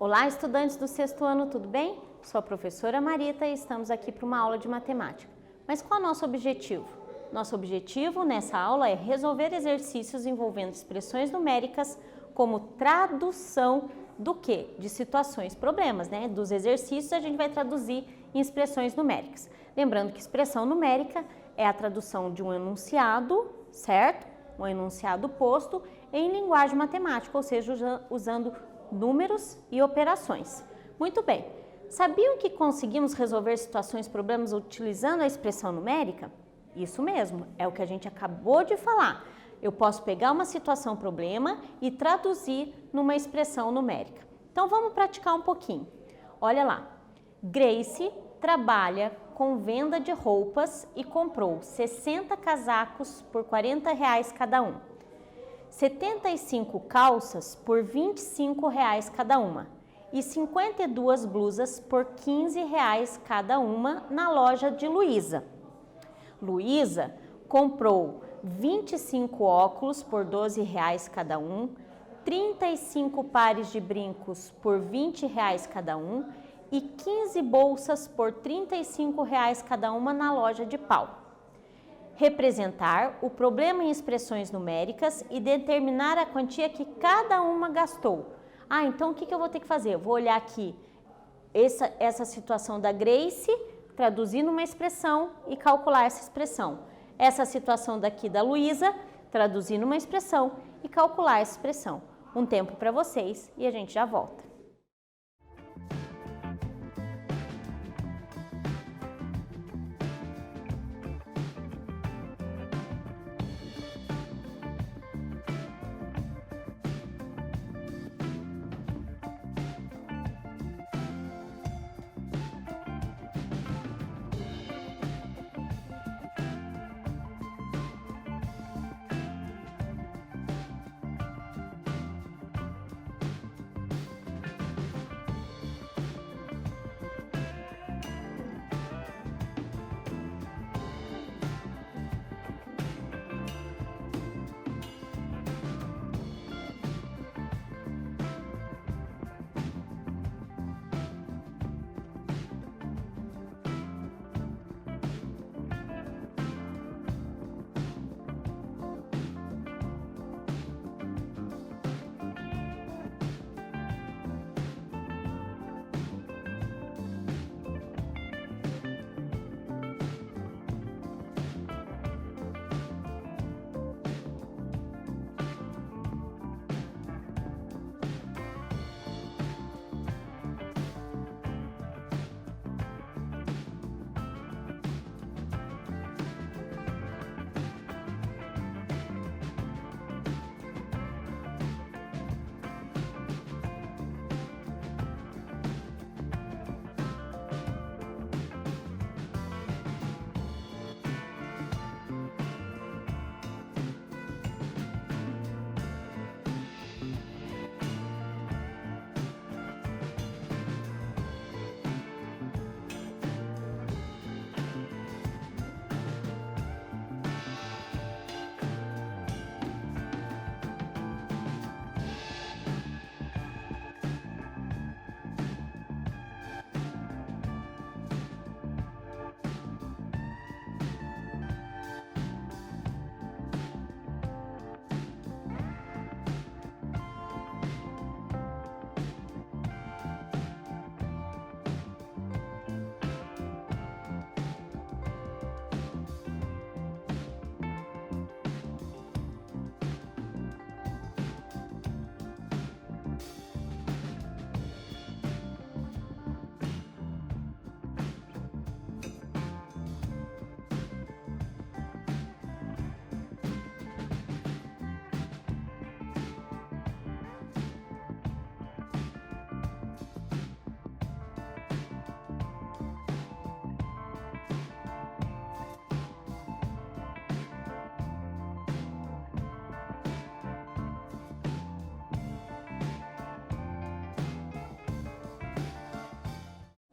Olá, estudantes do sexto ano, tudo bem? Sou a professora Marita e estamos aqui para uma aula de matemática. Mas qual é o nosso objetivo? Nosso objetivo nessa aula é resolver exercícios envolvendo expressões numéricas como tradução do quê? De situações, problemas, né? Dos exercícios a gente vai traduzir em expressões numéricas. Lembrando que expressão numérica é a tradução de um enunciado, certo? Um enunciado posto em linguagem matemática, ou seja, usando números e operações. Muito bem, sabiam que conseguimos resolver situações, problemas utilizando a expressão numérica? Isso mesmo, é o que a gente acabou de falar. Eu posso pegar uma situação, problema e traduzir numa expressão numérica. Então vamos praticar um pouquinho. Olha lá, Grace trabalha com venda de roupas e comprou 60 casacos por R$40 cada um. 75 calças por R$25 cada uma e 52 blusas por R$15 cada uma na loja de Luísa. Luísa comprou 25 óculos por R$12 cada um, 35 pares de brincos por R$20 cada um e 15 bolsas por R$35 cada uma na loja de Pau. Representar o problema em expressões numéricas e determinar a quantia que cada uma gastou. Então o que eu vou ter que fazer? Eu vou olhar aqui essa situação da Grace, traduzir numa expressão e calcular essa expressão. Essa situação daqui da Luísa, traduzir numa expressão e calcular essa expressão. Um tempo para vocês e a gente já volta.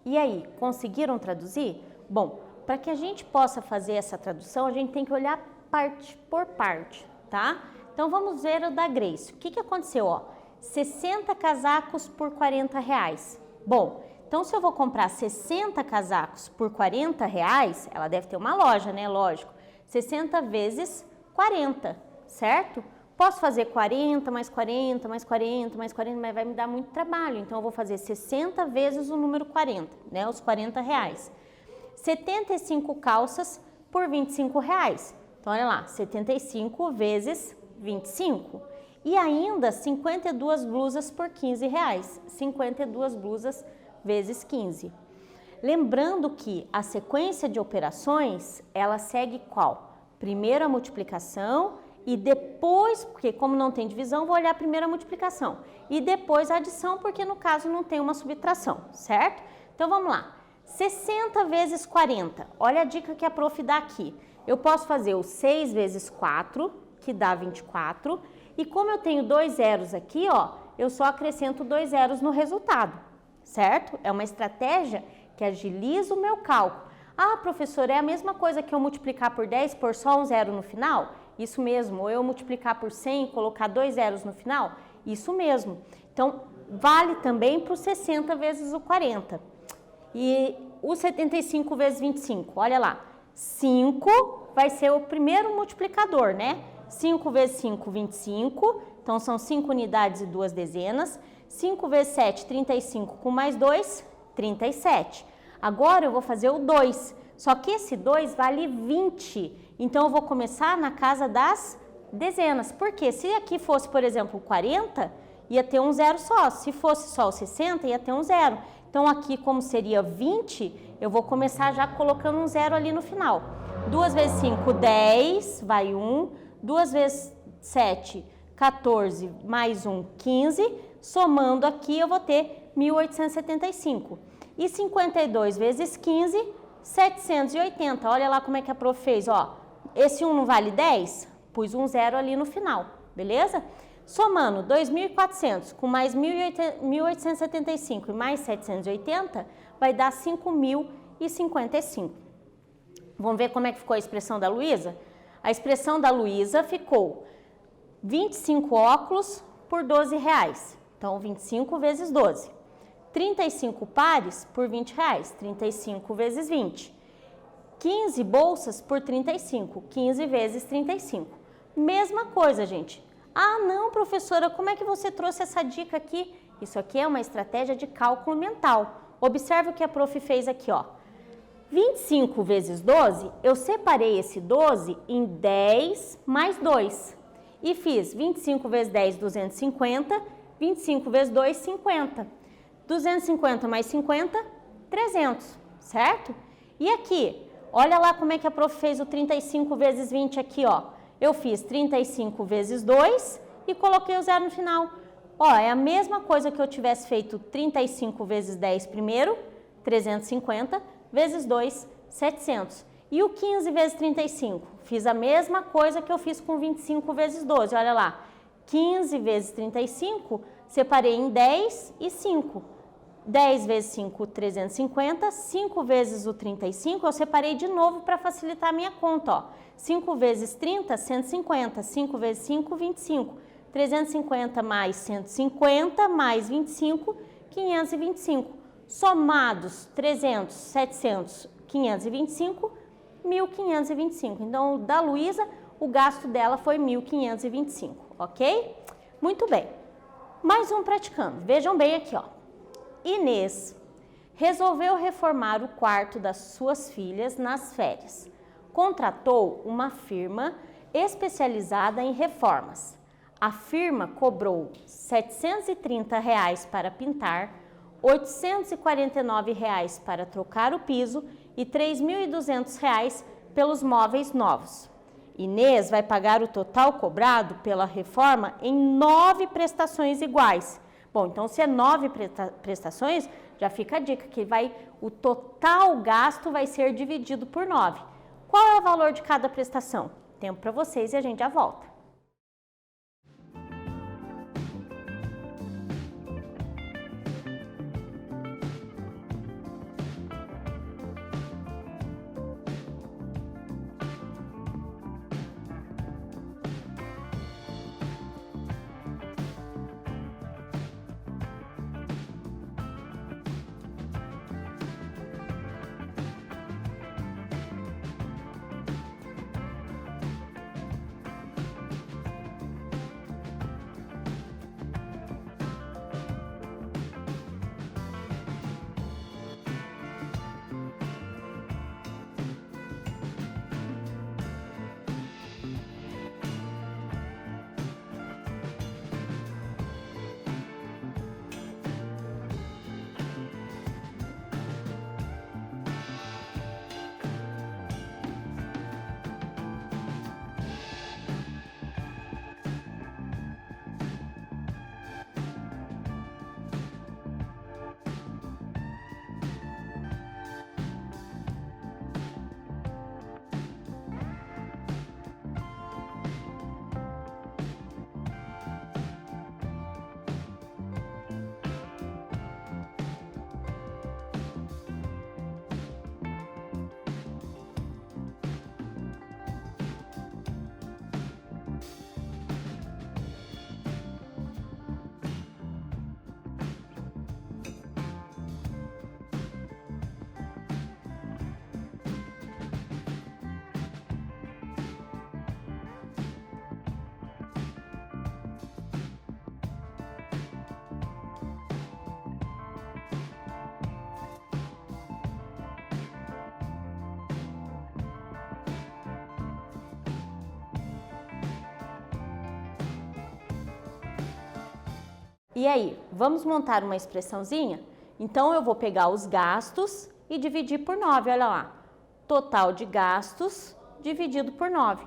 E aí, conseguiram traduzir? Bom, para que a gente possa fazer essa tradução, a gente tem que olhar parte por parte, tá? Então vamos ver o da Grace. O que aconteceu? 60 casacos por R$40. Bom, então se eu vou comprar 60 casacos por R$40, ela deve ter uma loja, né? Lógico. 60 vezes 40, certo? Posso fazer 40, mais 40, mais 40, mais 40, mas vai me dar muito trabalho. Então, eu vou fazer 60 vezes o número 40, né? Os R$40. 75 calças por R$25. Então, olha lá, 75 vezes 25. E ainda 52 blusas por R$15. 52 blusas vezes 15. Lembrando que a sequência de operações, ela segue qual? Primeiro a multiplicação e depois, porque como não tem divisão, vou olhar primeiro a multiplicação. E depois a adição, porque no caso não tem uma subtração, certo? Então vamos lá. 60 vezes 40. Olha a dica que a prof dá aqui. Eu posso fazer o 6 vezes 4, que dá 24. E como eu tenho 2 zeros aqui, ó, eu só acrescento 2 zeros no resultado, certo? É uma estratégia que agiliza o meu cálculo. Ah, professora, é a mesma coisa que eu multiplicar por 10 por só um zero no final? Isso mesmo. Ou eu multiplicar por 100 e colocar 2 zeros no final? Isso mesmo. Então, vale também para o 60 vezes o 40. E o 75 vezes 25, olha lá. 5 vai ser o primeiro multiplicador, né? 5 vezes 5, 25. Então, são 5 unidades e 2 dezenas. 5 vezes 7, 35 com mais 2, 37. Agora, eu vou fazer o 2. Só que esse 2 vale 20. Então, eu vou começar na casa das dezenas. Porque se aqui fosse, por exemplo, 40, ia ter um zero só. Se fosse só o 60, ia ter um zero. Então, aqui, como seria 20, eu vou começar já colocando um zero ali no final. 2 vezes 5, 10, vai 1. 2 vezes 7, 14, mais 1, 15. Somando aqui, eu vou ter 1.875. E 52 vezes 15, 780. Olha lá como é que a prof fez, ó. Esse 1 não vale 10? Pus um zero ali no final, beleza? Somando 2.400 com mais 1.875 e mais 780, vai dar 5.055. Vamos ver como é que ficou a expressão da Luísa? A expressão da Luísa ficou 25 óculos por R$12. Então, 25 vezes 12. 35 pares por R$20. 35 vezes 20. 15 bolsas por 35. 15 vezes 35. Mesma coisa, gente. Ah, não, professora, como é que você trouxe essa dica aqui? Isso aqui é uma estratégia de cálculo mental. Observe o que a prof fez aqui, ó. 25 vezes 12, eu separei esse 12 em 10 mais 2. E fiz 25 vezes 10, 250. 25 vezes 2, 50. 250 mais 50, 300, certo? E aqui, olha lá como é que a prof fez o 35 vezes 20 aqui, ó. Eu fiz 35 vezes 2 e coloquei o zero no final. Ó, é a mesma coisa que eu tivesse feito 35 vezes 10 primeiro, 350, vezes 2, 700. E o 15 vezes 35? Fiz a mesma coisa que eu fiz com 25 vezes 12, olha lá. 15 vezes 35, separei em 10 e 5. 10 vezes 5, 350. 5 vezes o 35, eu separei de novo para facilitar a minha conta, ó. 5 vezes 30, 150. 5 vezes 5, 25. 350 mais 150 mais 25, 525. Somados 300, 700, 525, 1.525. Então, da Luísa, o gasto dela foi 1.525, ok? Muito bem. Mais um praticando. Vejam bem aqui, ó. Inês resolveu reformar o quarto das suas filhas nas férias. Contratou uma firma especializada em reformas. A firma cobrou R$ 730 para pintar, R$ 849 para trocar o piso e R$ 3.200 pelos móveis novos. Inês vai pagar o total cobrado pela reforma em 9 prestações iguais. Bom, então se é 9 prestações, já fica a dica que o total gasto vai ser dividido por 9. Qual é o valor de cada prestação? Tempo para vocês e a gente já volta. E aí, vamos montar uma expressãozinha? Então, eu vou pegar os gastos e dividir por 9, olha lá. Total de gastos dividido por 9.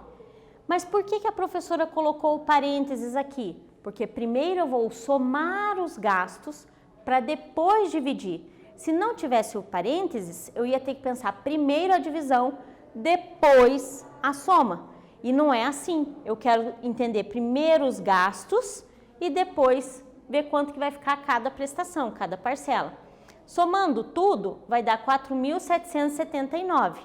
Mas por que a professora colocou o parênteses aqui? Porque primeiro eu vou somar os gastos para depois dividir. Se não tivesse o parênteses, eu ia ter que pensar primeiro a divisão, depois a soma. E não é assim. Eu quero entender primeiro os gastos e depois ver quanto que vai ficar cada prestação, cada parcela. Somando tudo, vai dar 4.779.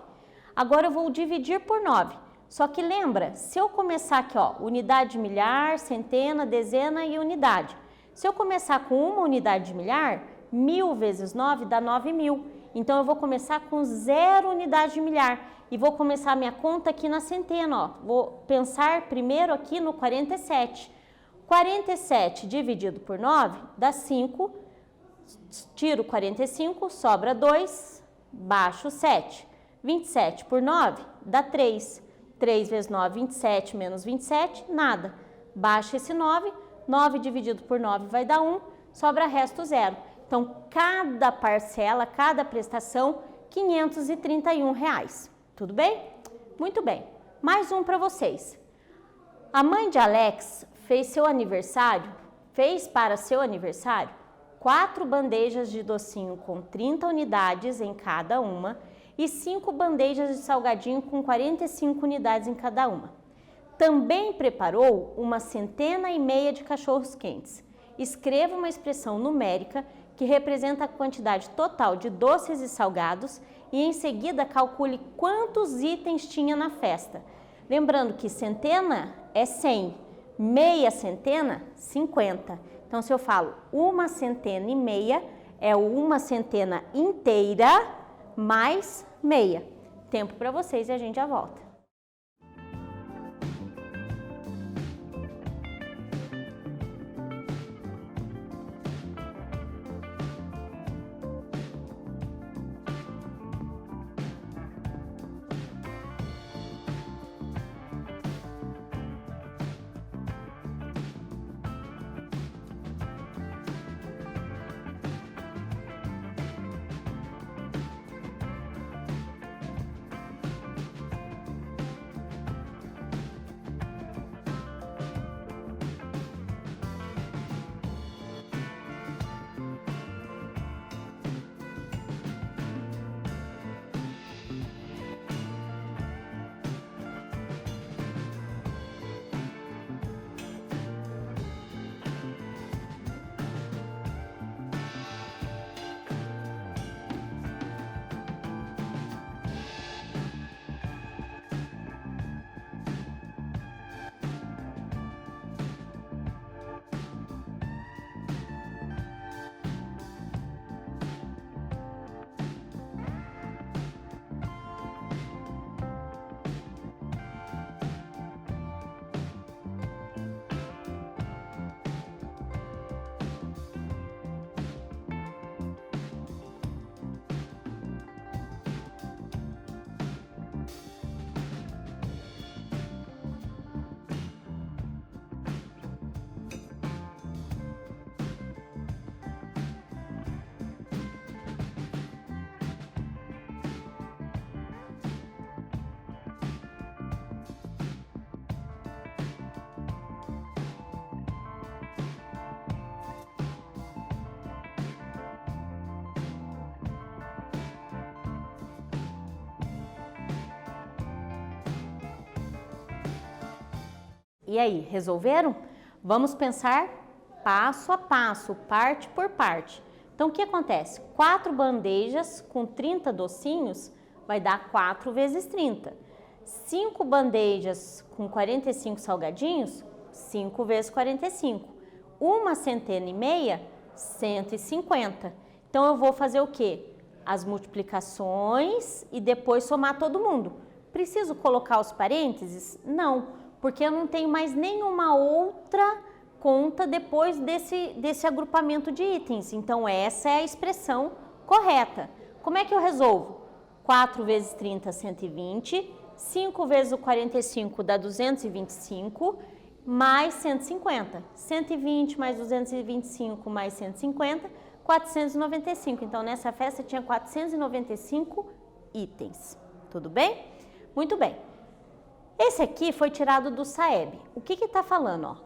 Agora eu vou dividir por 9. Só que lembra, se eu começar aqui, ó, unidade de milhar, centena, dezena e unidade. Se eu começar com uma unidade de milhar, 1.000 vezes 9 dá 9.000. Então, eu vou começar com 0 unidade de milhar e vou começar a minha conta aqui na centena, ó. Vou pensar primeiro aqui no 47. 47 dividido por 9 dá 5, tiro 45, sobra 2, baixo 7. 27 por 9 dá 3. 3 vezes 9, 27, menos 27, nada. Baixa esse 9, 9 dividido por 9 vai dar 1, sobra resto 0. Então, cada parcela, cada prestação, R$ 531. Tudo bem? Muito bem. Mais um para vocês. A mãe de Alex fez para seu aniversário 4 bandejas de docinho com 30 unidades em cada uma e 5 bandejas de salgadinho com 45 unidades em cada uma. Também preparou uma centena e meia de cachorros quentes. Escreva uma expressão numérica que representa a quantidade total de doces e salgados e em seguida calcule quantos itens tinha na festa. Lembrando que centena é 100, meia centena, 50. Então, se eu falo uma centena e meia, é uma centena inteira mais meia. Tempo para vocês e a gente já volta. E aí, resolveram? Vamos pensar passo a passo, parte por parte. Então, o que acontece? 4 bandejas com 30 docinhos vai dar 4 vezes 30. 5 bandejas com 45 salgadinhos, 5 vezes 45. Uma centena e meia, 150. Então, eu vou fazer o quê? As multiplicações e depois somar todo mundo. Preciso colocar os parênteses? Não, porque eu não tenho mais nenhuma outra conta depois desse agrupamento de itens. Então, essa é a expressão correta. Como é que eu resolvo? 4 vezes 30, 120. 5 vezes o 45 dá 225. mais 150. 120 mais 225 mais 150, 495. Então, nessa festa tinha 495 itens. Tudo bem? Muito bem. Esse aqui foi tirado do SAEB. O que está falando? Ó?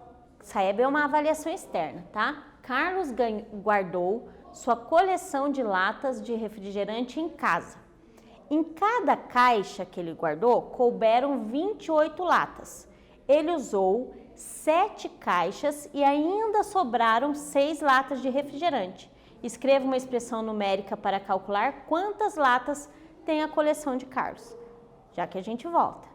SAEB é uma avaliação externa, tá? Carlos guardou sua coleção de latas de refrigerante em casa. Em cada caixa que ele guardou, couberam 28 latas. Ele usou 7 caixas e ainda sobraram 6 latas de refrigerante. Escreva uma expressão numérica para calcular quantas latas tem a coleção de Carlos, já que a gente volta.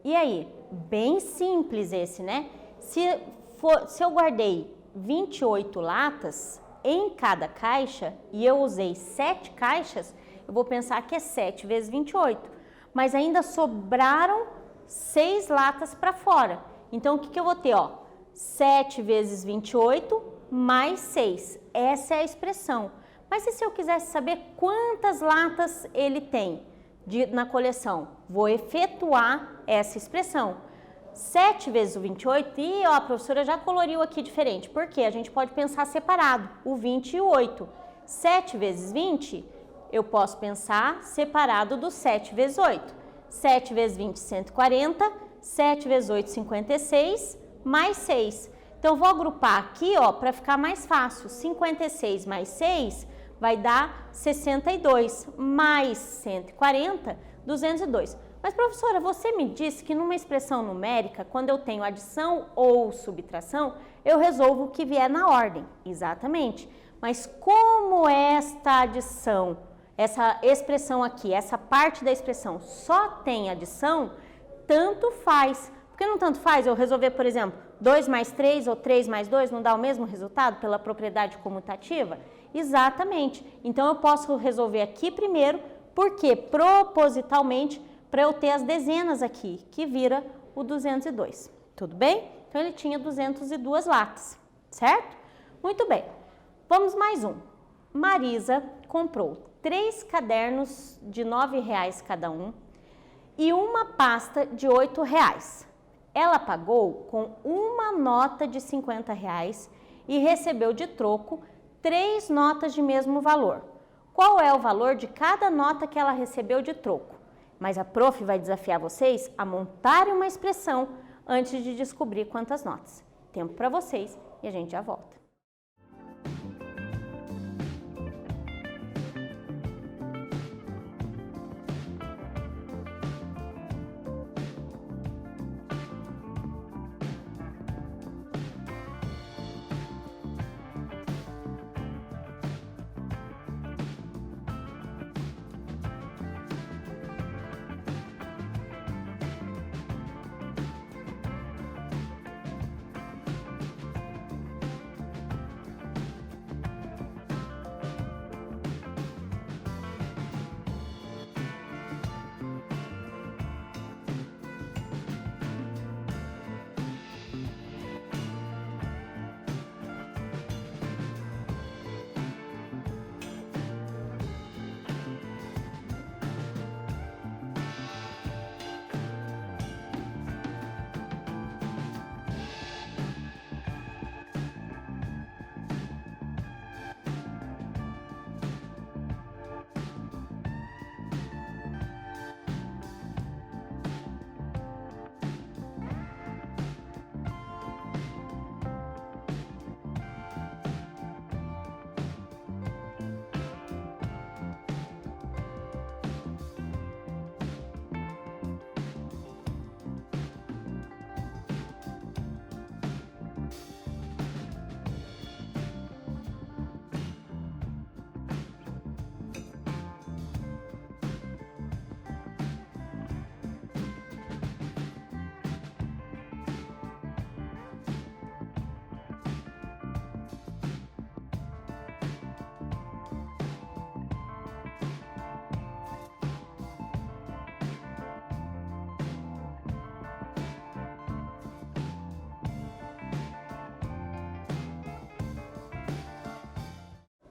E aí, bem simples esse, né? Se eu guardei 28 latas em cada caixa e eu usei 7 caixas, eu vou pensar que é 7 vezes 28. Mas ainda sobraram 6 latas para fora. Então, o que eu vou ter? Ó, 7 vezes 28 mais 6. Essa é a expressão. Mas e se eu quisesse saber quantas latas ele tem na coleção? Vou efetuar essa expressão. 7 vezes o 28, e ó, a professora já coloriu aqui diferente, porque a gente pode pensar separado, o 20 e o 8. 7 vezes 20, eu posso pensar separado do 7 vezes 8. 7 vezes 20, 140, 7 vezes 8, 56, mais 6. Então, eu vou agrupar aqui, ó, para ficar mais fácil. 56 mais 6 vai dar 62, mais 140, 202. Mas, professora, você me disse que numa expressão numérica, quando eu tenho adição ou subtração, eu resolvo o que vier na ordem. Exatamente. Mas como esta adição, essa expressão aqui, essa parte da expressão só tem adição, tanto faz. Por que não tanto faz eu resolver, por exemplo, 2 mais 3 ou 3 mais 2 não dá o mesmo resultado pela propriedade comutativa? Exatamente. Então, eu posso resolver aqui primeiro, porque propositalmente, para eu ter as dezenas aqui, que vira o 202. Tudo bem? Então, ele tinha 202 latas, certo? Muito bem. Vamos mais um. Marisa comprou 3 cadernos de R$ 9,00 cada um e uma pasta de R$ 8,00. Ela pagou com uma nota de R$ 50,00 e recebeu de troco 3 notas de mesmo valor. Qual é o valor de cada nota que ela recebeu de troco? Mas a prof vai desafiar vocês a montarem uma expressão antes de descobrir quantas notas. Tempo para vocês e a gente já volta.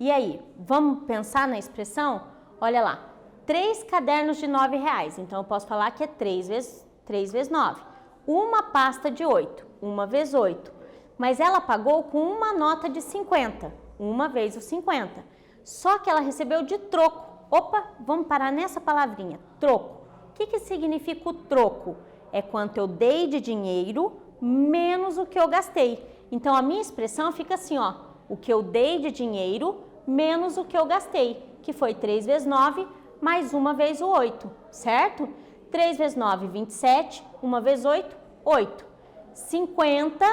E aí, vamos pensar na expressão? Olha lá, 3 cadernos de R$9. Então, eu posso falar que é 3 vezes 9. Uma pasta de 8, 1 vezes 8. Mas ela pagou com uma nota de 50, 1 vezes o 50. Só que ela recebeu de troco. Opa, vamos parar nessa palavrinha, troco. O que significa o troco? É quanto eu dei de dinheiro menos o que eu gastei. Então, a minha expressão fica assim, ó, o que eu dei de dinheiro menos o que eu gastei, que foi 3 vezes 9 mais 1 vezes o 8, certo? 3 vezes 9, 27, 1 vezes 8, 8. 50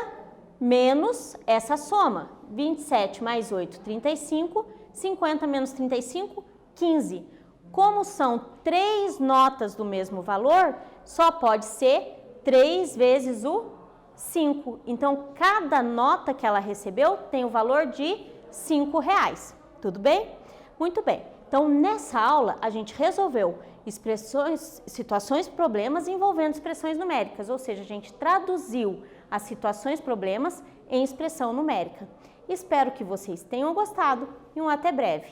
menos essa soma, 27 mais 8, 35, 50 menos 35, 15. Como são 3 notas do mesmo valor, só pode ser 3 vezes o 5. Então, cada nota que ela recebeu tem o valor de R$5. Tudo bem? Muito bem. Então, nessa aula, a gente resolveu situações, problemas envolvendo expressões numéricas, ou seja, a gente traduziu as situações, problemas em expressão numérica. Espero que vocês tenham gostado e até breve.